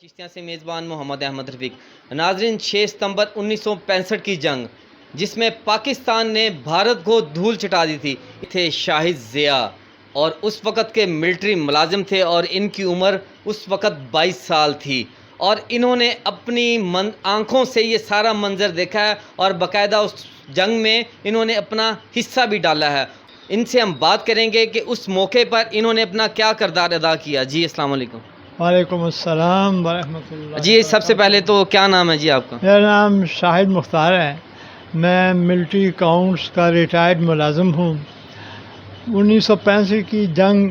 چشتیاں سے میزبان محمد احمد رفیق۔ ناظرین، 6 ستمبر 1965 کی جنگ جس میں پاکستان نے بھارت کو دھول چٹا دی تھی، تھے شاہد ضیاء اور اس وقت کے ملٹری ملازم تھے اور ان کی عمر اس وقت 22 سال تھی اور انہوں نے اپنی آنکھوں سے یہ سارا منظر دیکھا ہے اور باقاعدہ اس جنگ میں انہوں نے اپنا حصہ بھی ڈالا ہے۔ ان سے ہم بات کریں گے کہ اس موقع پر انہوں نے اپنا کیا کردار ادا کیا۔ جی السلام علیکم۔ وعلیکم السلام ورحمۃ اللہ۔ جی سب سے پہلے تو کیا نام ہے جی آپ کا؟ میرا نام شاہد مختار ہے، میں ملٹری اکاؤنٹس کا ریٹائرڈ ملازم ہوں۔ 1965 کی جنگ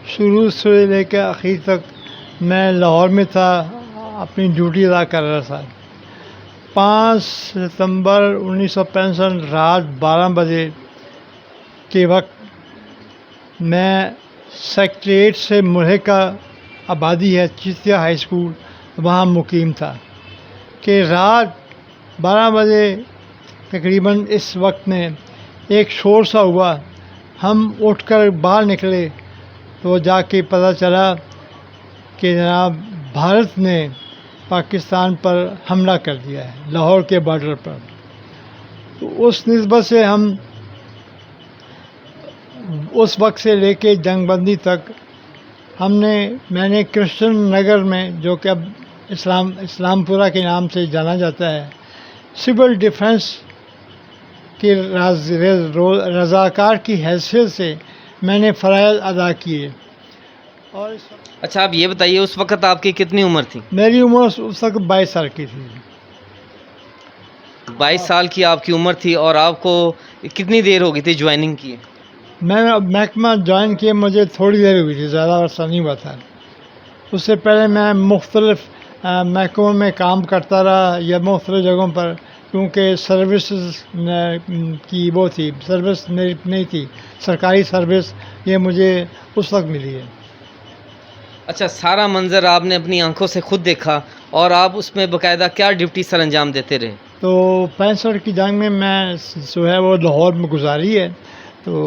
شروع سے لے کے آخر تک میں لاہور میں تھا، اپنی ڈیوٹی ادا کر رہا تھا۔ 5 ستمبر 1965 رات 12 بجے کے وقت میں سیکریٹریٹ سے ملحقہ آبادی ہے چشتیہ ہائی اسکول، وہاں مقیم تھا کہ رات 12 بجے تقریباً اس وقت میں ایک شور سا ہوا۔ ہم اٹھ کر باہر نکلے تو جا کے پتہ چلا کہ جناب بھارت نے پاکستان پر حملہ کر دیا ہے لاہور کے بارڈر پر۔ تو اس نسبت سے ہم اس وقت سے لے کے جنگ بندی تک میں نے کرشن نگر میں، جو کہ اب اسلام پورہ کے نام سے جانا جاتا ہے، سول ڈیفنس کے رضاکار کی حیثیت سے میں نے فرائض ادا کیے۔ اور اچھا آپ یہ بتائیے اس وقت آپ کی کتنی عمر تھی؟ میری عمر اس وقت 22 سال کی تھی۔ 22 سال کی آپ کی عمر تھی اور آپ کو کتنی دیر ہو گئی تھی جوائننگ کی؟ میں محکمہ جوائن کیے مجھے تھوڑی دیر ہوئی تھی، زیادہ عرصہ نہیں ہوا تھا۔ اس سے پہلے میں مختلف محکموں میں کام کرتا رہا یا مختلف جگہوں پر، کیونکہ سروسز کی وہ تھی، سروس میری نہیں تھی، سرکاری سروس یہ مجھے اس وقت ملی ہے۔ اچھا سارا منظر آپ نے اپنی آنکھوں سے خود دیکھا اور آپ اس میں باقاعدہ کیا ڈیوٹی سر انجام دیتے رہے؟ تو 65 کی جنگ میں جو ہے وہ لاہور میں گزاری ہے، تو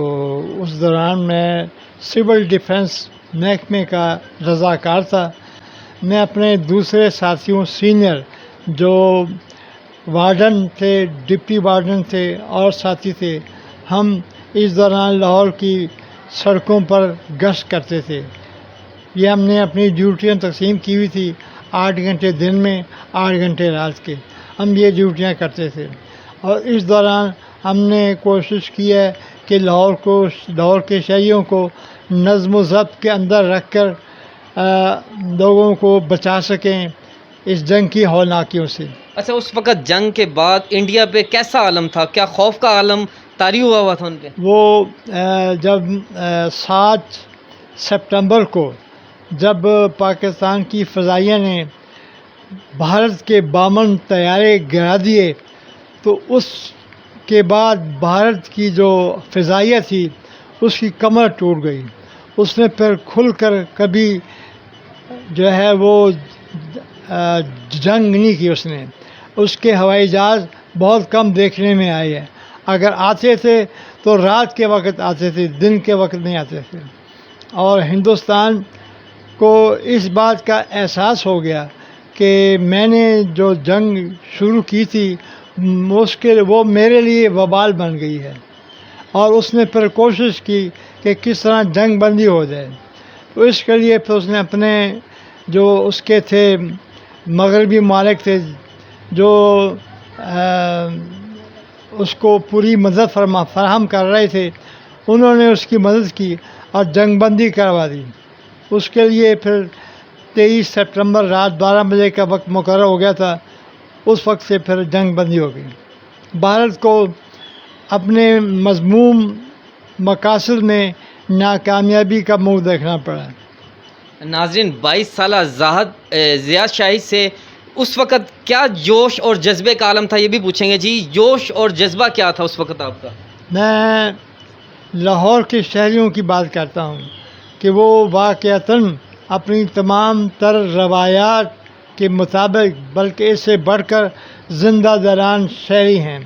اس دوران میں سول ڈیفنس محکمے کا رضاکار تھا۔ میں اپنے دوسرے ساتھیوں سینئر جو وارڈن تھے، ڈپٹی وارڈن تھے اور ساتھی تھے، ہم اس دوران لاہور کی سڑکوں پر گشت کرتے تھے۔ یہ ہم نے اپنی ڈیوٹیاں تقسیم کی ہوئی تھی، 8 گھنٹے دن میں 8 گھنٹے رات کے، ہم یہ ڈیوٹیاں کرتے تھے۔ اور اس دوران ہم نے کوشش کی ہے کہ لاہور کے شہریوں کو نظم و ضبط کے اندر رکھ کر لوگوں کو بچا سکیں اس جنگ کی ہولناکیوں سے۔ اچھا اس وقت جنگ کے بعد انڈیا پہ کیسا عالم تھا؟ کیا خوف کا عالم طاری ہوا تھا ان پہ؟ وہ جب 7 سپتمبر کو جب پاکستان کی فضائیہ نے بھارت کے 52 طیارے گرا دیے، تو اس کے بعد بھارت کی جو فضائیہ تھی اس کی کمر ٹوٹ گئی۔ اس نے پھر کھل کر کبھی جو ہے وہ جنگ نہیں کی۔ اس کے ہوائی جہاز بہت کم دیکھنے میں آئے ہیں، اگر آتے تھے تو رات کے وقت آتے تھے، دن کے وقت نہیں آتے تھے۔ اور ہندوستان کو اس بات کا احساس ہو گیا کہ میں نے جو جنگ شروع کی تھی وہ میرے لیے وبال بن گئی ہے، اور اس نے پھر کوشش کی کہ کس طرح جنگ بندی ہو جائے۔ تو اس کے لیے پھر اس نے اپنے جو اس کے تھے مغربی ممالک تھے جو اس کو پوری مدد فراہم کر رہے تھے، انہوں نے اس کی مدد کی اور جنگ بندی کروا دی۔ اس کے لیے پھر 23 سپتمبر رات 12 بجے کا وقت مقرر ہو گیا تھا، اس وقت سے پھر جنگ بندی ہو گئی۔ بھارت کو اپنے مذموم مقاصد میں ناکامیابی کا منہ دیکھنا پڑا۔ ناظرین 22 سالہ ضیاء شاہد سے اس وقت کیا جوش اور جذبے کا عالم تھا یہ بھی پوچھیں گے۔ جی جوش اور جذبہ کیا تھا اس وقت آپ کا؟ میں لاہور کے شہریوں کی بات کرتا ہوں کہ وہ واقعتاً اپنی تمام تر روایات کے مطابق بلکہ اس سے بڑھ کر زندہ دلان شہری ہیں۔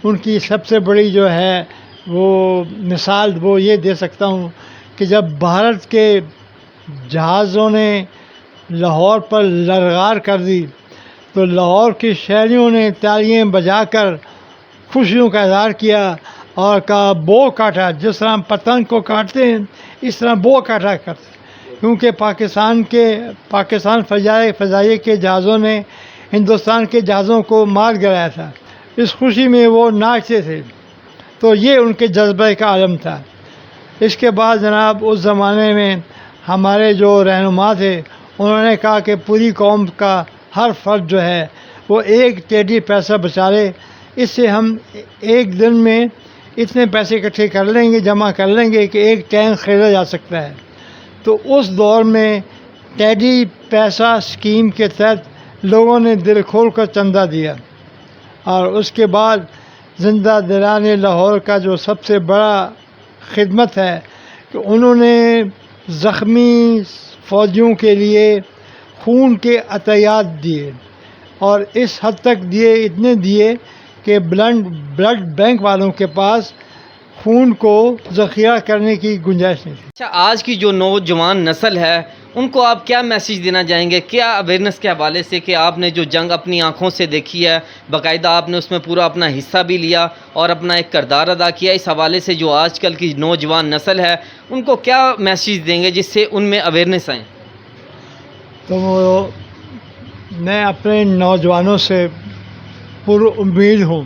ان کی سب سے بڑی جو ہے وہ مثال وہ یہ دے سکتا ہوں کہ جب بھارت کے جہازوں نے لاہور پر للغار کر دی تو لاہور کے شہریوں نے تالیاں بجا کر خوشیوں کا اظہار کیا اور کہا بو کاٹا، جس طرح ہم پتنگ کو کاٹتے ہیں اس طرح بو کاٹا کرتے ہیں، کیونکہ پاکستان فضائیہ کے جہازوں نے ہندوستان کے جہازوں کو مار گرایا تھا، اس خوشی میں وہ ناچتے تھے، تو یہ ان کے جذبے کا عالم تھا۔ اس کے بعد جناب اس زمانے میں ہمارے جو رہنما تھے انہوں نے کہا کہ پوری قوم کا ہر فرد جو ہے وہ ایک ٹیڈی پیسہ بچا لے، اس سے ہم ایک دن میں اتنے پیسے اکٹھے کر لیں گے، جمع کر لیں گے کہ ایک ٹینک خریدا جا سکتا ہے۔ تو اس دور میں ٹیڈی پیسہ اسکیم کے تحت لوگوں نے دل کھول کر چندہ دیا، اور اس کے بعد زندہ دلان لاہور کا جو سب سے بڑا خدمت ہے کہ انہوں نے زخمی فوجیوں کے لیے خون کے عطیات دیے، اور اس حد تک دیے، اتنے دیے کہ بلڈ بینک والوں کے پاس خون کو ذخیرہ کرنے کی گنجائش نہیں تھی۔ اچھا، آج کی جو نوجوان نسل ہے ان کو آپ کیا میسیج دینا چاہیں گے، کیا اویئرنیس کے حوالے سے کہ آپ نے جو جنگ اپنی آنکھوں سے دیکھی ہے، باقاعدہ آپ نے اس میں پورا اپنا حصہ بھی لیا اور اپنا ایک کردار ادا کیا، اس حوالے سے جو آج کل کی نوجوان نسل ہے ان کو کیا میسیج دیں گے جس سے ان میں اویئرنیس آئیں؟ تو میں اپنے نوجوانوں سے پر امید ہوں،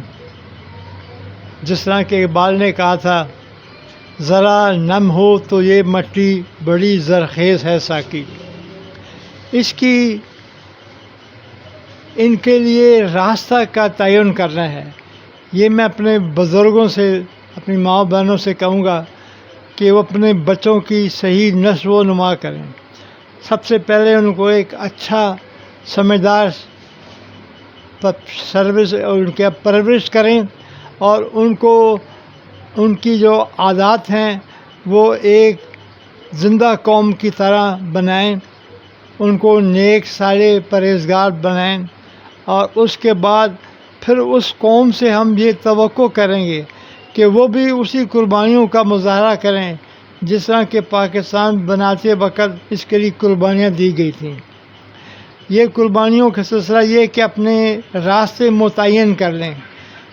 جس طرح کہ اقبال نے کہا تھا ذرا نم ہو تو یہ مٹی بڑی زرخیز ہے ساقی، اس کی ان کے لیے راستہ کا تعین کرنا ہے۔ یہ میں اپنے بزرگوں سے، اپنی ماں بہنوں سے کہوں گا کہ وہ اپنے بچوں کی صحیح نشو و نما کریں۔ سب سے پہلے ان کو ایک اچھا سمجھدار سروس اور ان کے پرورش کریں، اور ان کو ان کی جو عادات ہیں وہ ایک زندہ قوم کی طرح بنائیں، ان کو نیک صالح پرہیزگار بنائیں، اور اس کے بعد پھر اس قوم سے ہم یہ توقع کریں گے کہ وہ بھی اسی قربانیوں کا مظاہرہ کریں جس طرح کہ پاکستان بناتے وقت اس کے لیے قربانیاں دی گئی تھیں۔ یہ قربانیوں کا سلسلہ یہ کہ اپنے راستے متعین کر لیں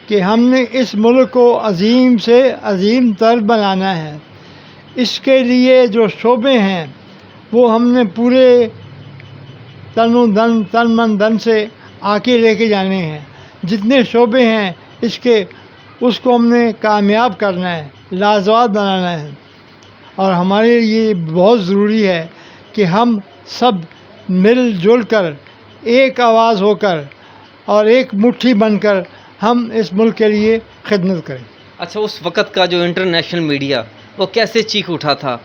کہ ہم نے اس ملک کو عظیم سے عظیم تر بنانا ہے، اس کے لیے جو شعبے ہیں وہ ہم نے پورے تن من دن سے آگے لے کے جانے ہیں، جتنے شعبے ہیں اس کو ہم نے کامیاب کرنا ہے، لاجواب بنانا ہے، اور ہمارے لیے بہت ضروری ہے کہ ہم سب مل جل کر ایک آواز ہو کر اور ایک مٹھی بن کر ہم اس ملک کے لیے خدمت کریں۔ اچھا، اس وقت کا جو انٹرنیشنل میڈیا وہ کیسے چیخ اٹھا تھا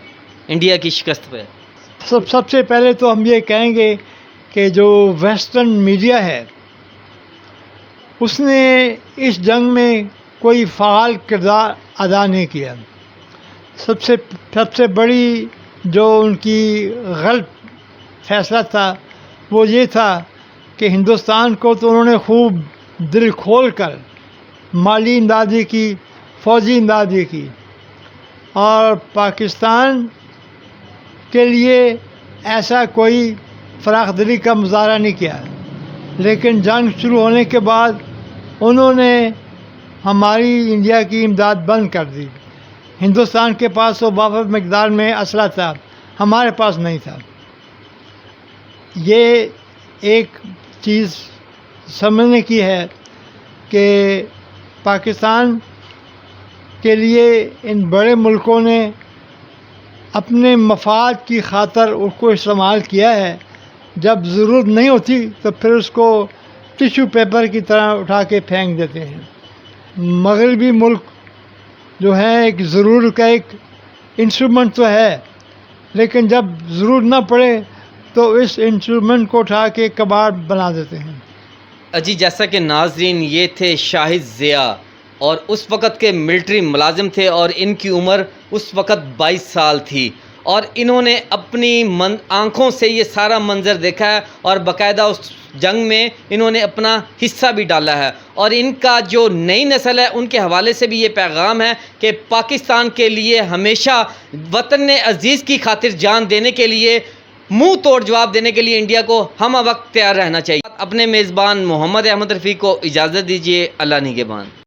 انڈیا کی شکست پہ؟ سب سے پہلے تو ہم یہ کہیں گے کہ جو ویسٹرن میڈیا ہے اس نے اس جنگ میں کوئی فعال کردار ادا نہیں کیا۔ سب سے بڑی جو ان کی غلط فیصلہ تھا وہ یہ تھا کہ ہندوستان کو تو انہوں نے خوب دل کھول کر مالی امدادی کی، فوجی امدادی کی، اور پاکستان کے لیے ایسا کوئی فراخ دلی کا مظاہرہ نہیں کیا، لیکن جنگ شروع ہونے کے بعد انہوں نے ہماری انڈیا کی امداد بند کر دی۔ ہندوستان کے پاس تو وافر مقدار میں اسلحہ تھا، ہمارے پاس نہیں تھا۔ یہ ایک چیز سمجھنے کی ہے کہ پاکستان کے لیے ان بڑے ملکوں نے اپنے مفاد کی خاطر اس کو استعمال کیا ہے، جب ضرورت نہیں ہوتی تو پھر اس کو ٹیشو پیپر کی طرح اٹھا کے پھینک دیتے ہیں۔ مغربی ملک جو ہے ایک ضرور کا ایک انسٹرومنٹ تو ہے، لیکن جب ضرورت نہ پڑے تو اس انسٹرومنٹ کو اٹھا کے کباڑ بنا دیتے ہیں۔ جی، جیسا کہ ناظرین یہ تھے شاہد ضیاء، اور اس وقت کے ملٹری ملازم تھے اور ان کی عمر اس وقت 22 سال تھی، اور انہوں نے اپنی آنکھوں سے یہ سارا منظر دیکھا ہے اور باقاعدہ اس جنگ میں انہوں نے اپنا حصہ بھی ڈالا ہے، اور ان کا جو نئی نسل ہے ان کے حوالے سے بھی یہ پیغام ہے کہ پاکستان کے لیے ہمیشہ وطن عزیز کی خاطر جان دینے کے لیے منہ توڑ جواب دینے کے لیے انڈیا کو ہم وقت تیار رہنا چاہیے. اپنے میزبان محمد احمد رفیق کو اجازت دیجیے. اللہ نگہبان.